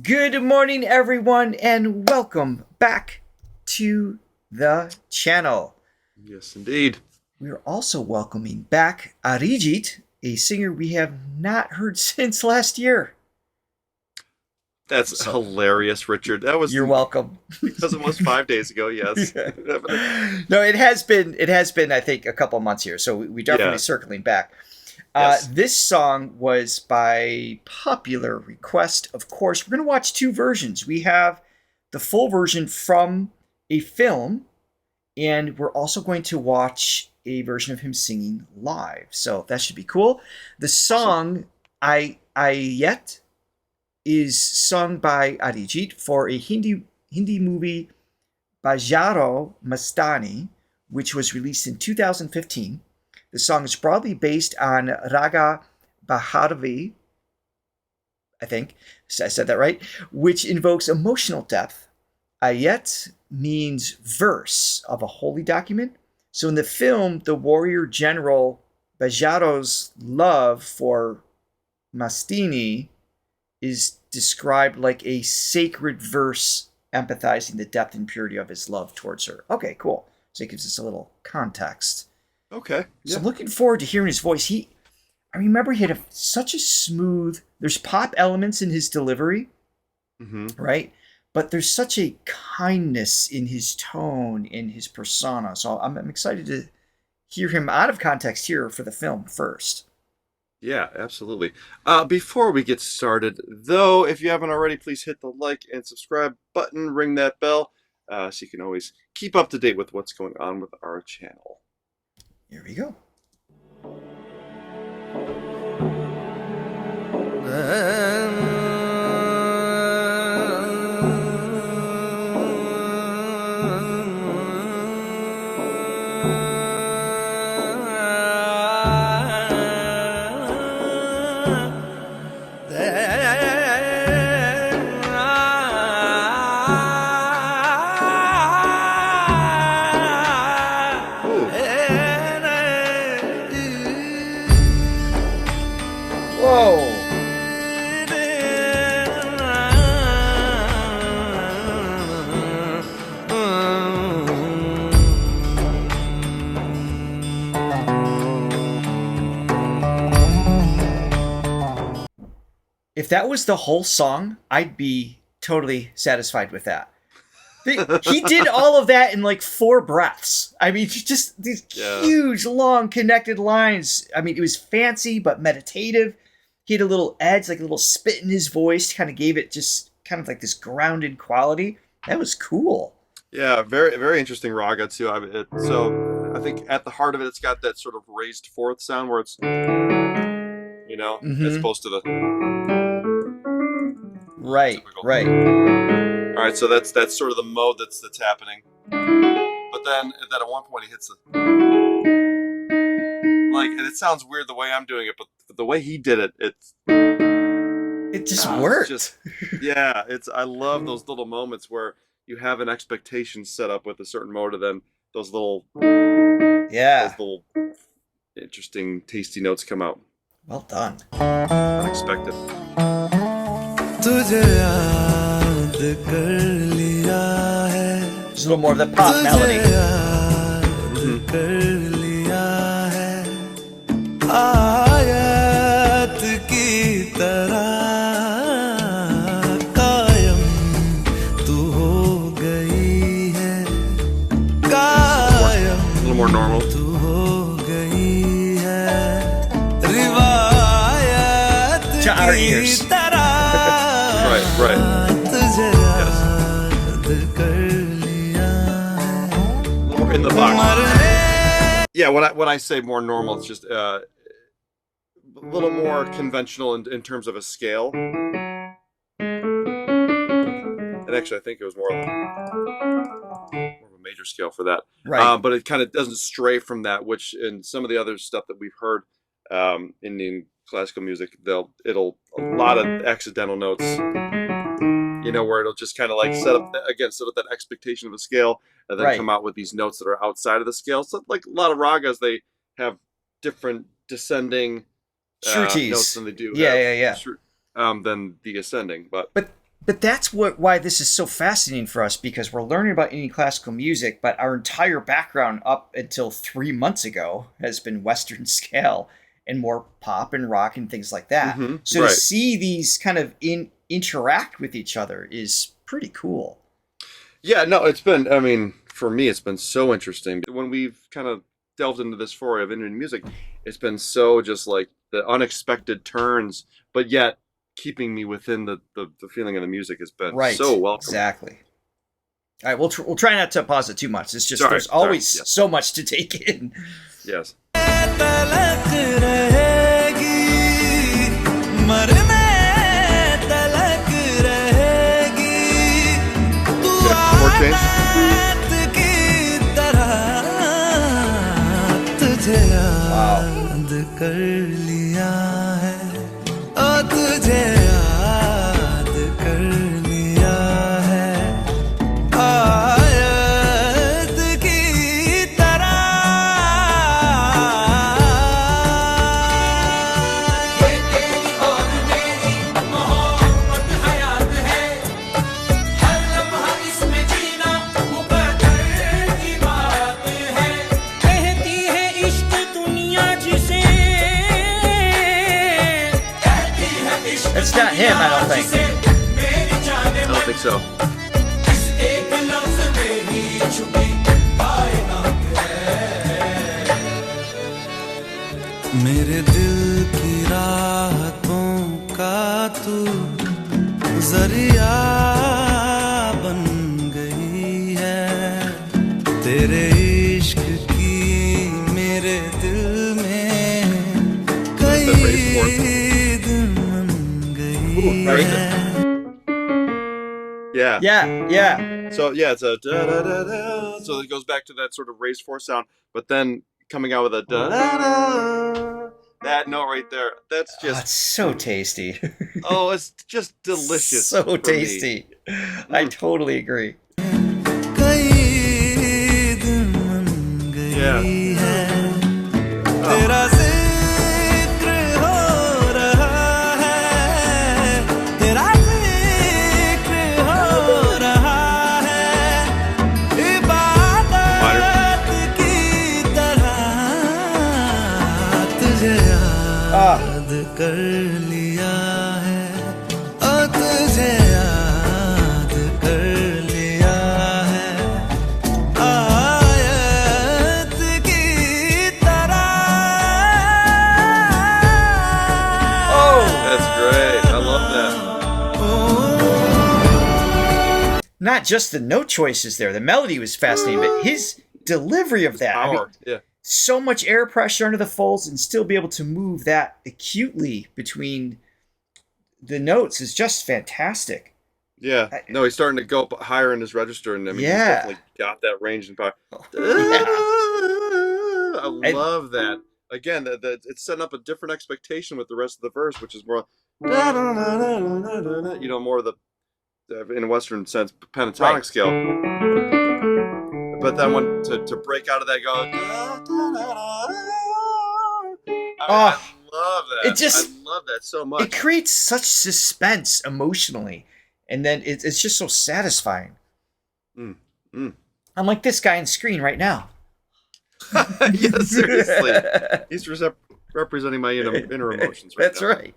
Good morning, everyone, and welcome back to the channel. Yes, indeed. We are also welcoming back Arijit, a singer we have not heard since last year. That's hilarious, Richard. You're welcome. Because it was 5 days ago. Yes. No, it has been. It has been. I think a couple months here, so we definitely circling back. Yes. This song was by popular request. Of course, we're going to watch two versions. We have the full version from a film, and we're also going to watch a version of him singing live. So that should be cool. The song Aayat is sung by Arijit for a Hindi movie, Bajirao Mastani, which was released in 2015. The song is broadly based on Raga Bhairavi, I think I said that right, which invokes emotional depth. Ayat means verse of a holy document. So in the film, the warrior general Bajiro's love for Mastini is described like a sacred verse empathizing the depth and purity of his love towards her. Okay, cool. So it gives us a little context. Okay. Yeah. So I'm looking forward to hearing his voice. I remember he had such a smooth, there's pop elements in his delivery, right? But there's such a kindness in his tone, in his persona. So I'm excited to hear him out of context here for the film first. Yeah, absolutely. Before we get started, though, if you haven't already, please hit the like and subscribe button, ring that bell, so you can always keep up to date with what's going on with our channel. Here we go. If that was the whole song, I'd be totally satisfied with that. He did all of that in like 4 breaths. I mean, just these huge, long, connected lines. I mean, it was fancy but meditative. He had a little edge, like a little spit in his voice, kind of gave it just kind of like this grounded quality. That was cool. Yeah, very, very interesting raga too. So I think at the heart of it, it's got that sort of raised fourth sound where it's, as opposed to the right. All right, so that's sort of the mode that's happening. But then at one point he hits and it sounds weird the way I'm doing it, but the way he did it, it just worked. I love those little moments where you have an expectation set up with a certain mode, and then those little interesting, tasty notes come out. Well done. Unexpected. There's a little more of the pop melody. A little more normal. To our ears. Right. Yes. More in the box. Yeah, when I say more normal, it's just a little more conventional in terms of a scale. And actually, I think it was more of a major scale for that. Right. But it kind of doesn't stray from that, which in some of the other stuff that we've heard in classical music, a lot of accidental notes. Where it'll just kind of like set up that expectation of a scale, and then come out with these notes that are outside of the scale. So like a lot of ragas, they have different descending notes than they do. Yeah. Than the ascending. But But that's why this is so fascinating for us, because we're learning about Indian classical music, but our entire background up until 3 months ago has been Western scale and more pop and rock and things like that. Mm-hmm. So Right. to see these kind of interact with each other is pretty cool. Yeah, no, it's been, I mean, for me, it's been so interesting. When we've kind of delved into this foray of Indian music, it's been so just like the unexpected turns, but yet keeping me within the feeling of the music has been Right. so welcome. Exactly. All right, we'll try not to pause it too much. It's just Sorry, there's always sorry, yeah. so much to take in. Yes. Chord change. It's not him, I don't think. I don't think so. मेरे दिल की राहतों का तू जरिया बन गई है तेरे इश्क की मेरे दिल में कई दिन बन गई है Yeah. Yeah. So yeah, it's a da da da da. So it goes back to that sort of raised fourth sound, but then coming out with a da da da. That note right there, that's Oh, it's just so tasty. oh, it's just delicious. So for me. tasty. I totally agree. कई दिन बन गई Yeah. है तेरा जिक्र हो रहा है तेरा जिक्र हो रहा है इबादत की तरह तुझे याद कर लिया है ओ तुझे याद कर लिया है आयत की तरह That's great. I love that. Not just the note choices there. The melody was fascinating, but his delivery of that. I mean, Power. Yeah. so much air pressure under the folds and still be able to move that acutely between the notes is just fantastic. Yeah. No, he's starting to go up higher in his register, and I mean, Yeah. he's definitely got that range and power. Yeah. I love that. Again, it's setting up a different expectation with the rest of the verse, which is more, you know, more of the, in a Western sense, pentatonic Right. scale. But then when to break out of that, go. I love that. It just- I love that so much. It creates such suspense emotionally, and then it's just so satisfying. I'm like this guy on screen right now. Yeah, seriously. He's representing my inner emotions right That's now. right.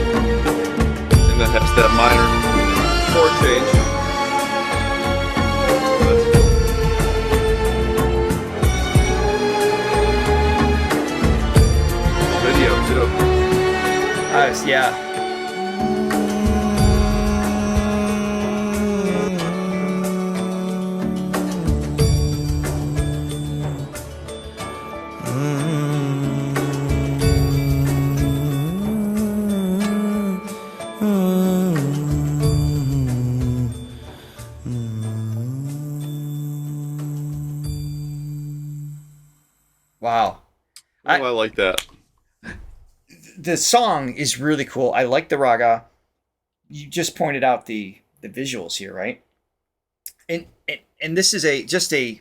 And that has that minor chord change. Video too. Yeah. Wow. Oh, I like that. The song is really cool. I like the raga. You just pointed out the visuals here, right? And this is just a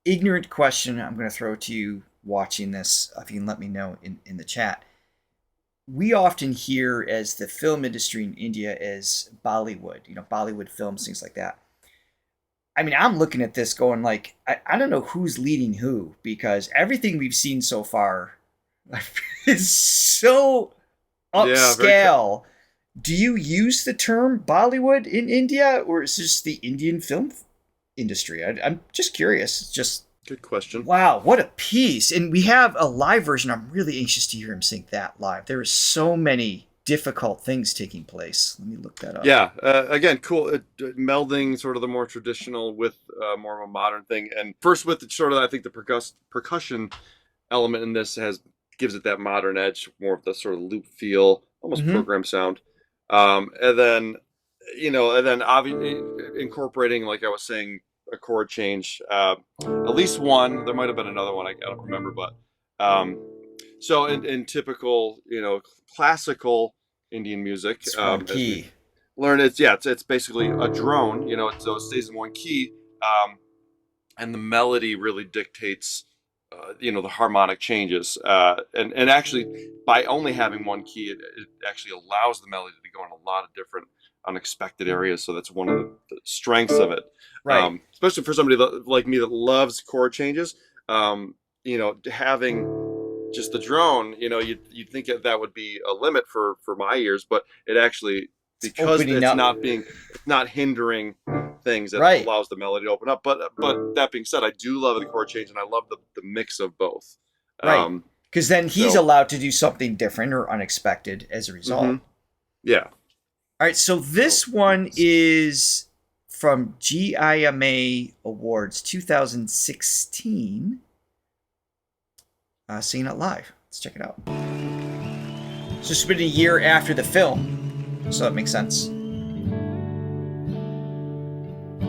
ignorant question I'm going to throw to you watching this, if you can let me know in the chat. We often hear as the film industry in India as Bollywood, Bollywood films, things like that. I mean, I'm looking at this going like, I don't know who's leading who, because everything we've seen so far is so upscale. Do you use the term Bollywood in India, or is this the Indian film industry? I'm just curious. It's just good question. Wow, what a piece. And we have a live version. I'm really anxious to hear him sing that live. There are so many difficult things taking place. Let me look that up. Yeah, again, cool. Melding sort of the more traditional with more of a modern thing. And first with sort of, I think the percussion element in this gives it that modern edge, more of the sort of loop feel, almost program sound. And then obviously incorporating, like I was saying, a chord change, at least one. There might have been another one, I don't remember, but so in typical classical Indian music, it's one key. It's basically a drone, so it stays in one key, and the melody really dictates the harmonic changes, and actually by only having one key, it actually allows the melody to go in a lot of different unexpected areas. So that's one of the strengths of it, right? Especially for somebody like me that loves chord changes. Having just the drone, you'd think that would be a limit for my ears, but it actually, because it's not hindering things, that allows the melody to open up. But that being said, I do love the chord change, and I love the mix of both. Right. Because then he's allowed to do something different or unexpected as a result. Yeah. All right, so this one is from GIMA Awards 2016. Singing it live. Let's check it out. It's just been a year after the film, so that makes sense.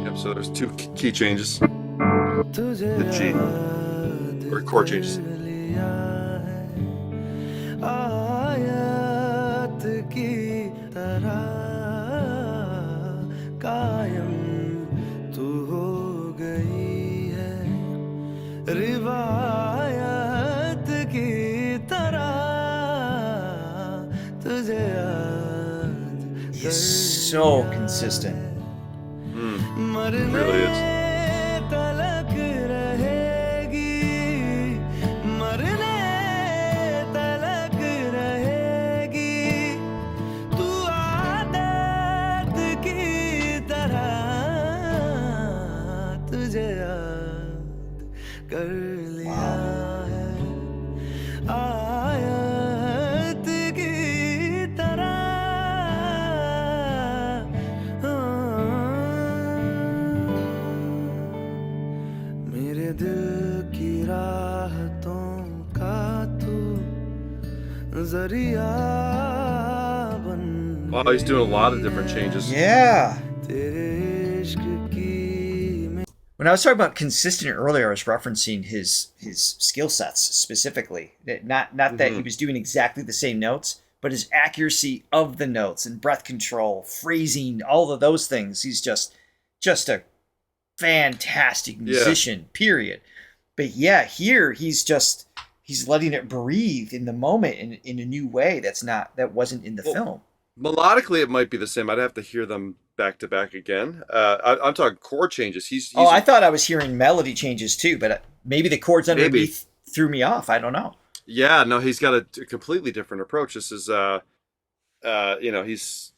Yep, so there's two key changes. The G, or chord changes. He's so consistent. It really is. Wow, he's doing a lot of different changes. Yeah. When I was talking about consistent earlier, I was referencing his skill sets specifically. Not that he was doing exactly the same notes, but his accuracy of the notes and breath control, phrasing, all of those things. He's just a fantastic musician, period. But yeah, here he's letting it breathe in the moment in a new way that wasn't in the film. Melodically, it might be the same. I'd have to hear them back to back again. I'm talking chord changes. I thought I was hearing melody changes too, but maybe the chords underneath threw me off. I don't know. Yeah, no, he's got a completely different approach. This is, he's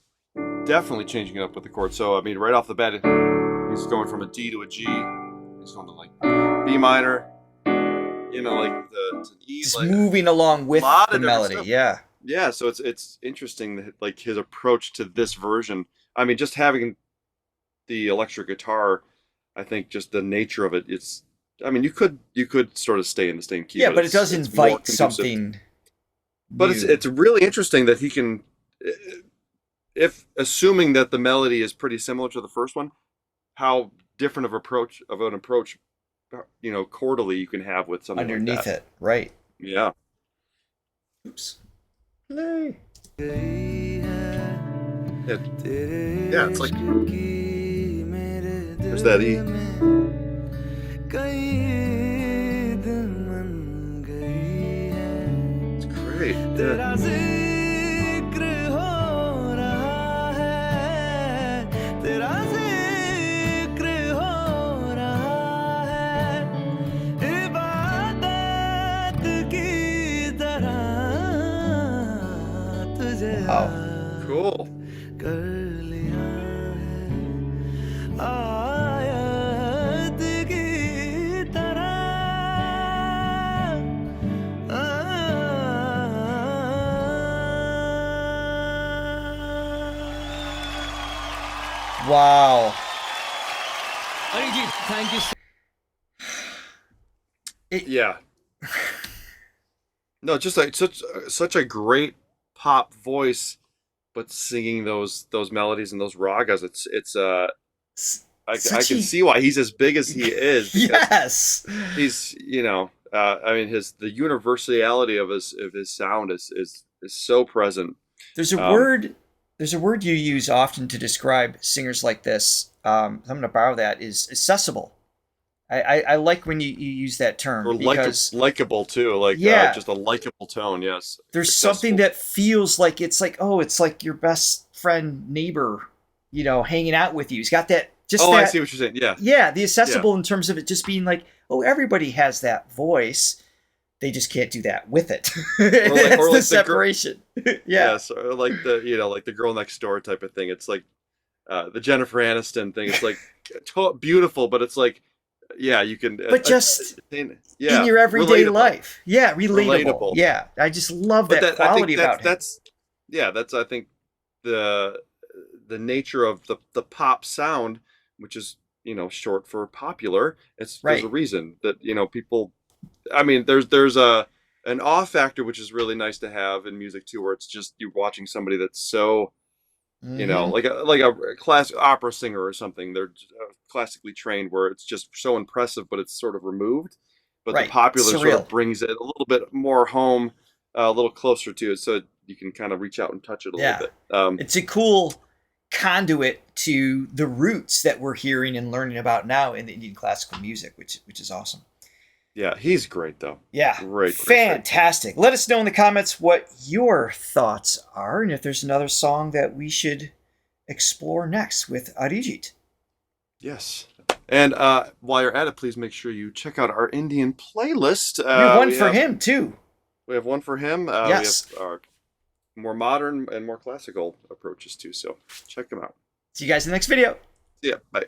definitely changing it up with the chords. So, I mean, right off the bat, he's going from a D to a G. He's going to like B minor, like to E. Just like, moving along with the melody. Stuff. Yeah. Yeah, so it's interesting that like his approach to this version. I mean, just having the electric guitar, I think just the nature of it. You could sort of stay in the same key. Yeah, but it does invite something. But it's really interesting that he can, if assuming that the melody is pretty similar to the first one, how different of an approach, chordally you can have with something underneath like that. It, right? Yeah. Oops. Hey. Yeah, it's like there's that E. great. तेरा Yeah. जिक्र हो रहा है, तेरा जिक्र हो रहा है, इबादत की तरह तुझे Wow. Cool. कर लिया है, आयत की तरह। Wow. Arijit, thank you so Yeah. No, just like such a great pop voice, but singing those melodies and those ragas. I Such can a- see why he's as big as he is. Because Yes. he's I mean the universality of his sound is so present. There's a Um, word. There's a word you use often to describe singers like this. I'm going to borrow that. Is accessible. I like when you use that term or because likable too, like Yeah. just a likable tone. Yes, there's accessible. something that feels like it's like your best friend neighbor, hanging out with you. He's got that Oh, I that see what you're saying. Yeah, yeah, the accessible in terms of it just being like, oh, everybody has that voice. They just can't do that with it. That's or the like the separation. Yeah. yes, or like like the girl next door type of thing. It's like the Jennifer Aniston thing. It's like beautiful, but it's like yeah, you can. But just yeah, in your everyday relatable. life. Yeah, relatable. Relatable. Yeah. I just love But that I quality think about him. that's I think the nature of the pop sound, which is short for popular. There's Right. a reason that people. I mean, there's an awe factor which is really nice to have in music too, where it's just you're watching somebody that's so Mhm. like a classic opera singer or something. They're classically trained, where it's just so impressive, but it's sort of removed. But the Right. popular sort Surreal. of brings it a little bit more home, a little closer to it, so you can kind of reach out and touch it a Yeah. little bit. It's a cool conduit to the roots that we're hearing and learning about now in the Indian classical music, which is awesome. Yeah, he's great though. Yeah. Great. Fantastic. Let us know in the comments what your thoughts are and if there's another song that we should explore next with Arijit. Yes. And while you're at it, please make sure you check out our Indian playlist. We have one we for have- him too. We have one for him. Yes. We have our more modern and more classical approaches too. So check them out. See you guys in the next video. See ya. Bye.